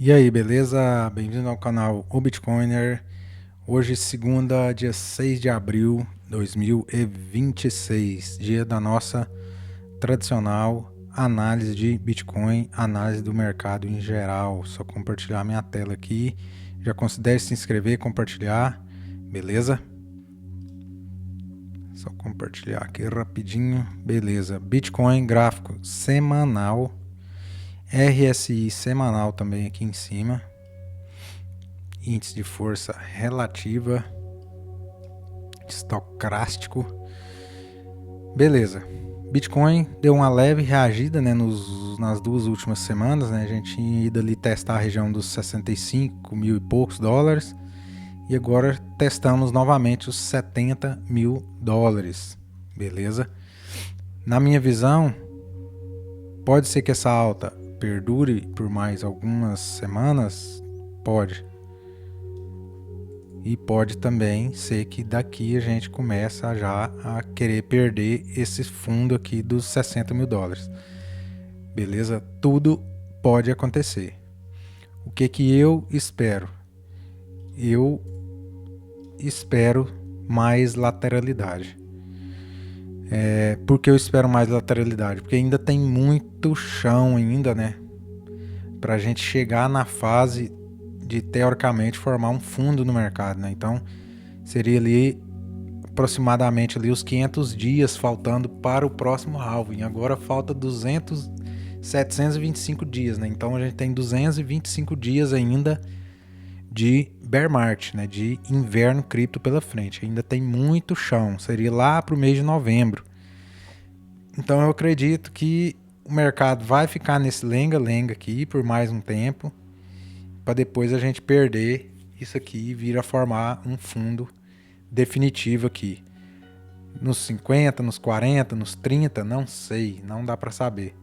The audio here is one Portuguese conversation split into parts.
E aí, beleza? Bem-vindo ao canal O Bitcoiner. Hoje, segunda, dia 6 de abril de 2026, dia da nossa tradicional análise de Bitcoin, análise do mercado em geral. Só compartilhar minha tela aqui. Já considere se inscrever, compartilhar, beleza? Só compartilhar aqui rapidinho, beleza. Bitcoin gráfico semanal, RSI semanal também aqui em cima. Índice de força relativa, estocástico. Beleza. Bitcoin deu uma leve reagida, né, nas duas últimas semanas, né? A gente tinha ido ali testar a região dos 65 mil e poucos dólares e agora testamos novamente os 70 mil dólares. Beleza? Na minha visão, pode ser que essa alta perdure por mais algumas semanas? Pode. E pode também ser que daqui a gente começa já a querer perder esse fundo aqui dos 60 mil dólares. Beleza? Tudo pode acontecer. O que eu espero? Eu espero mais lateralidade. Por que eu espero mais lateralidade? Porque ainda tem muito chão ainda, né? Pra gente chegar na fase de teoricamente formar um fundo no mercado, né? Então seria ali aproximadamente ali os 500 dias faltando para o próximo halving. Agora falta 725 dias, né? Então a gente tem 225 dias ainda de bear market, né? De inverno cripto pela frente. Ainda tem muito chão. Seria lá para o mês de novembro. Então eu acredito que o mercado vai ficar nesse lenga-lenga aqui por mais um tempo, para depois a gente perder isso aqui e vir a formar um fundo definitivo aqui. Nos 50, nos 40, nos 30, não sei, não dá para saber.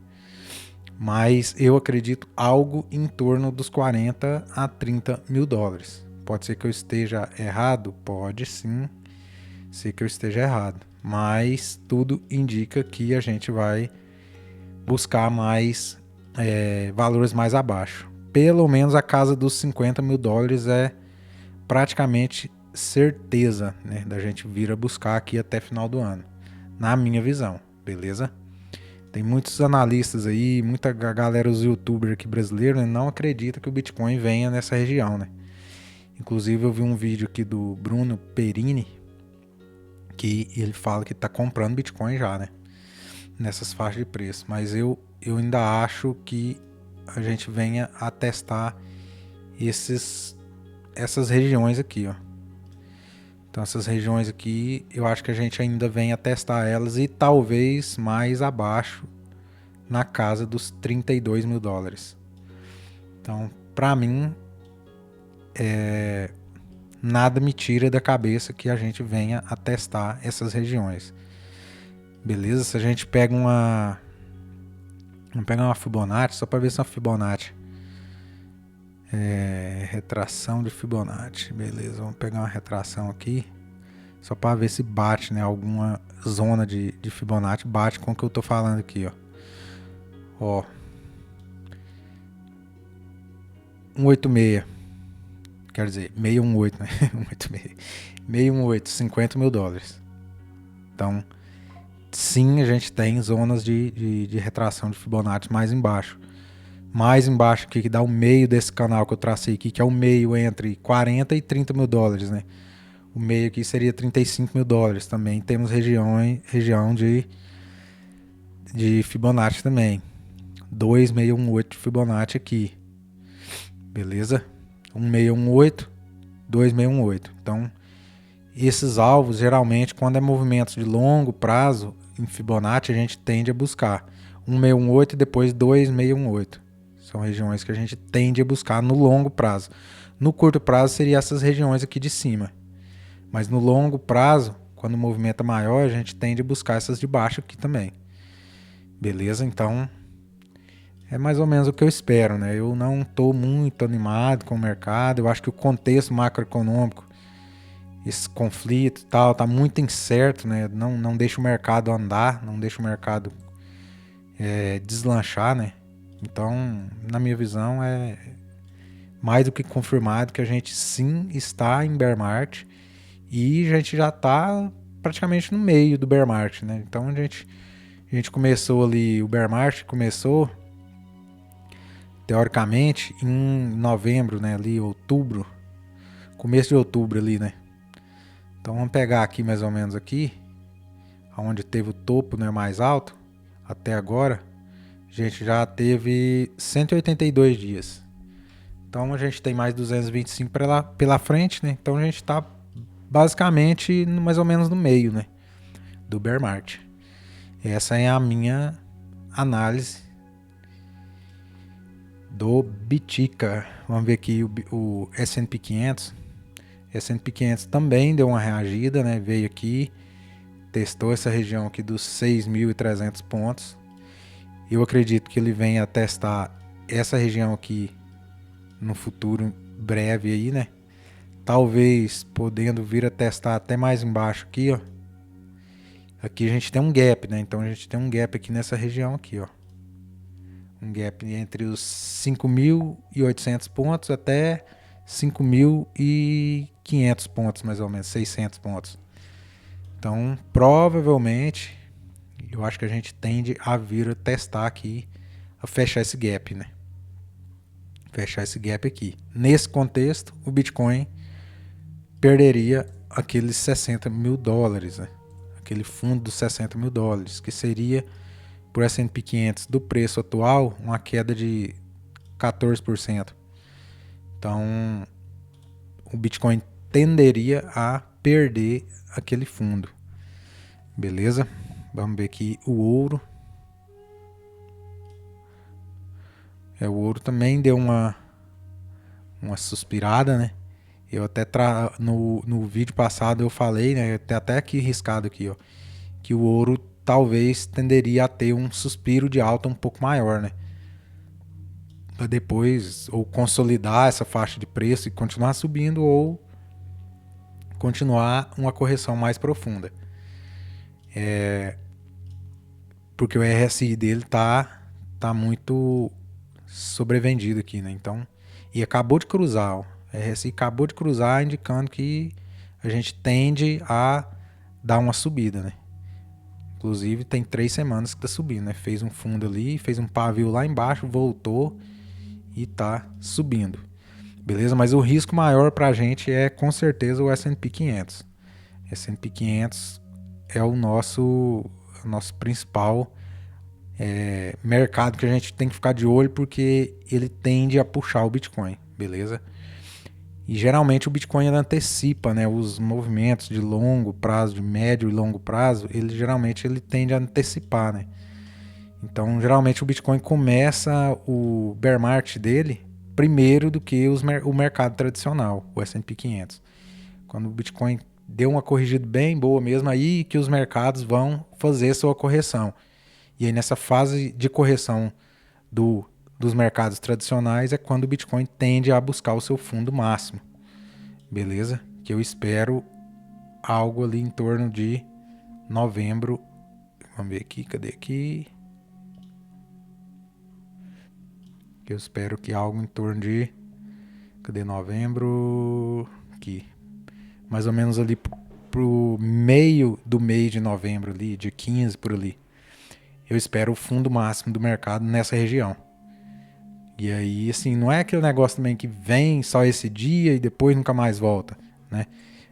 Mas eu acredito algo em torno dos 40 a 30 mil dólares. Pode ser que eu esteja errado? Pode sim ser que eu esteja errado. Mas tudo indica que a gente vai buscar mais valores mais abaixo. Pelo menos a casa dos 50 mil dólares é praticamente certeza, né, da gente vir a buscar aqui até final do ano, na minha visão, beleza? Tem muitos analistas aí, muita galera, os youtubers aqui brasileiros, né, não acredita que o Bitcoin venha nessa região, né? Inclusive eu vi um vídeo aqui do Bruno Perini, que ele fala que tá comprando Bitcoin já, né? Nessas faixas de preço, mas eu ainda acho que a gente venha a testar essas regiões aqui, ó. Então essas regiões aqui, eu acho que a gente ainda vem a testar elas e talvez mais abaixo, na casa dos 32 mil dólares. Então, para mim, nada me tira da cabeça que a gente venha a testar essas regiões. Beleza? Se a gente pega vamos pegar uma Fibonacci, só para ver se é uma Fibonacci. Retração de Fibonacci. Beleza, vamos pegar uma retração aqui. Só para ver se bate, né? Alguma zona de Fibonacci bate com o que eu tô falando aqui, ó. Ó. 186. Quer dizer, 618, né? 186. 618, 50 mil dólares. Então, sim, a gente tem zonas de retração de Fibonacci mais embaixo. Mais embaixo aqui, que dá o meio desse canal que eu tracei aqui, que é o meio entre 40 e 30 mil dólares, né? O meio aqui seria 35 mil dólares também. Temos região de Fibonacci também. 2618 de Fibonacci aqui. Beleza? 1618, 2618. Então, esses alvos, geralmente, quando é movimentos de longo prazo, em Fibonacci, a gente tende a buscar 1618 e depois 2618. São regiões que a gente tende a buscar no longo prazo. No curto prazo, seria essas regiões aqui de cima. Mas no longo prazo, quando o movimento é maior, a gente tende a buscar essas de baixo aqui também. Beleza? Então, é mais ou menos o que eu espero, né? Eu não estou muito animado com o mercado. Eu acho que o contexto macroeconômico, esse conflito e tal, tá muito incerto, né? Não deixa o mercado andar, não deixa o mercado deslanchar, né? Então, na minha visão, mais do que confirmado que a gente sim está em bear market e a gente já está praticamente no meio do bear market, né? Então a gente começou ali, o bear market começou teoricamente em novembro, né? Ali outubro, começo de outubro ali, né? Então vamos pegar aqui mais ou menos aqui, onde teve o topo, né, mais alto até agora. A gente já teve 182 dias. Então a gente tem mais 225 pela frente, né? Então a gente está basicamente mais ou menos no meio, né, do bear market. Essa é a minha análise do Bitica. Vamos ver aqui o S&P 500. S&P 500 também deu uma reagida, né? Veio aqui, testou essa região aqui dos 6.300 pontos. Eu acredito que ele venha testar essa região aqui no futuro breve aí, né? Talvez podendo vir a testar até mais embaixo aqui, ó. Aqui a gente tem um gap, né? Então a gente tem um gap aqui nessa região aqui, ó. Um gap entre os 5.800 pontos até 5.500 pontos, mais ou menos, 600 pontos. Então, provavelmente, eu acho que a gente tende a vir a testar aqui, a fechar esse gap, né? Fechar esse gap aqui. Nesse contexto, o Bitcoin perderia aqueles 60 mil dólares, né? Aquele fundo dos 60 mil dólares, que seria, por S&P 500 do preço atual, uma queda de 14%. Então, o Bitcoin tenderia a perder aquele fundo. Beleza? Vamos ver aqui o ouro. O ouro também deu uma suspirada, né? Eu até no vídeo passado eu falei, né? Até aqui riscado aqui, ó, que o ouro talvez tenderia a ter um suspiro de alta um pouco maior, né? Para depois ou consolidar essa faixa de preço e continuar subindo ou continuar uma correção mais profunda. Porque o RSI dele tá muito sobrevendido aqui, né? Então, e acabou de cruzar, ó. O RSI acabou de cruzar, indicando que a gente tende a dar uma subida, né? Inclusive tem 3 semanas que tá subindo, né? Fez um fundo ali, fez um pavio lá embaixo, voltou e tá subindo. Beleza? Mas o risco maior pra gente é com certeza o S&P 500. S&P 500 é o nosso principal mercado que a gente tem que ficar de olho, porque ele tende a puxar o Bitcoin, beleza? E geralmente o Bitcoin ele antecipa, né, os movimentos de longo prazo, de médio e longo prazo, ele tende a antecipar, né? Então, geralmente o Bitcoin começa o bear market dele primeiro do que o mercado tradicional, o S&P 500. Quando o Bitcoin deu uma corrigida bem boa mesmo, aí que os mercados vão fazer sua correção. E aí nessa fase de correção dos mercados tradicionais é quando o Bitcoin tende a buscar o seu fundo máximo. Beleza? Que eu espero algo ali em torno de novembro. Vamos ver aqui, cadê aqui? Eu espero que algo em torno de... Cadê novembro? Aqui. Mais ou menos ali pro meio do mês de novembro ali, dia 15 por ali. Eu espero o fundo máximo do mercado nessa região. E aí, assim, não é aquele negócio também que vem só esse dia e depois nunca mais volta, né?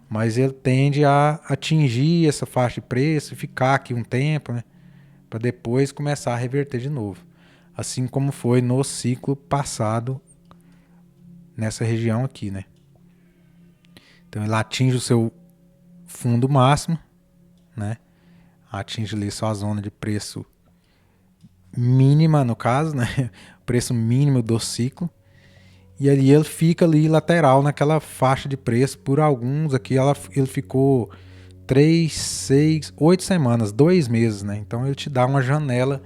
Mas ele tende a atingir essa faixa de preço e ficar aqui um tempo, né? Para depois começar a reverter de novo. Assim como foi no ciclo passado nessa região aqui, né? Então ele atinge o seu fundo máximo, né? Atinge ali só a zona de preço mínima, no caso, né? Preço mínimo do ciclo. E ali ele fica ali lateral naquela faixa de preço por alguns. Aqui ele ficou 3, 6, 8 semanas, 2 meses, né? Então ele te dá uma janela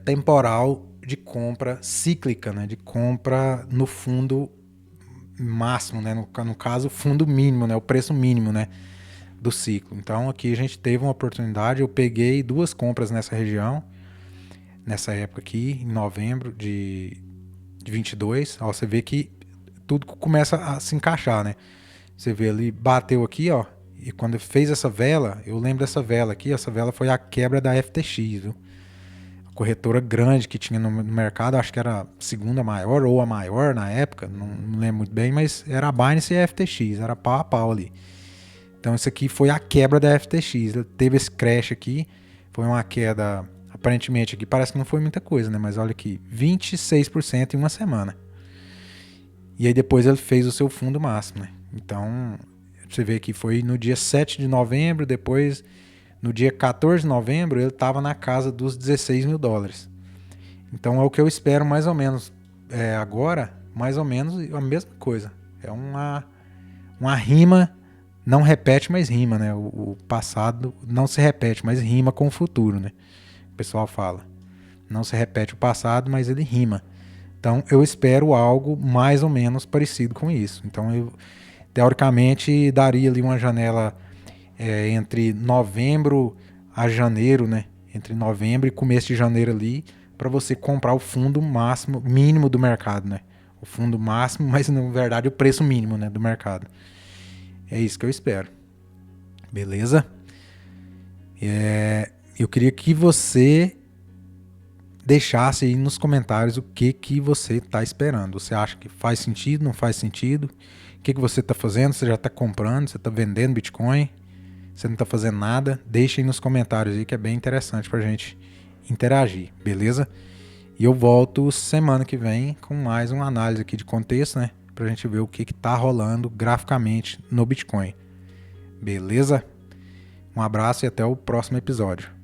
temporal de compra cíclica, né? De compra no fundo máximo, né? No caso, o fundo mínimo, né? O preço mínimo, né? Do ciclo. Então aqui a gente teve uma oportunidade. Eu peguei 2 compras nessa região, nessa época aqui, em novembro de 22, ó, você vê que tudo começa a se encaixar, né? Você vê ali, bateu aqui, ó, e quando fez essa vela, eu lembro dessa vela aqui, essa vela foi a quebra da FTX, viu? A corretora grande que tinha no mercado, acho que era a segunda maior ou a maior na época, não lembro muito bem, mas era a Binance e a FTX, era pau a pau ali. Então isso aqui foi a quebra da FTX, teve esse crash aqui, foi uma queda, aparentemente aqui parece que não foi muita coisa, né? Mas olha aqui, 26% em uma semana. E aí depois ele fez o seu fundo máximo, né? Então, você vê que foi no dia 7 de novembro, depois no dia 14 de novembro ele estava na casa dos 16 mil dólares. Então é o que eu espero mais ou menos agora, mais ou menos a mesma coisa. É uma rima, não repete, mas rima, né? O passado não se repete, mas rima com o futuro, né? O pessoal fala. Não se repete o passado, mas ele rima. Então eu espero algo mais ou menos parecido com isso. Então eu, teoricamente, daria ali uma janela entre novembro a janeiro, né? Entre novembro e começo de janeiro ali, para você comprar o fundo máximo, mínimo do mercado, né? O fundo máximo, mas na verdade o preço mínimo, né, do mercado. É isso que eu espero. Beleza? Eu queria que você deixasse aí nos comentários o que você está esperando. Você acha que faz sentido, não faz sentido? O que você está fazendo? Você já está comprando? Você está vendendo Bitcoin? Você não está fazendo nada? Deixa aí nos comentários aí que é bem interessante para a gente interagir, beleza? E eu volto semana que vem com mais uma análise aqui de contexto, né? Para a gente ver o que está rolando graficamente no Bitcoin. Beleza? Um abraço e até o próximo episódio.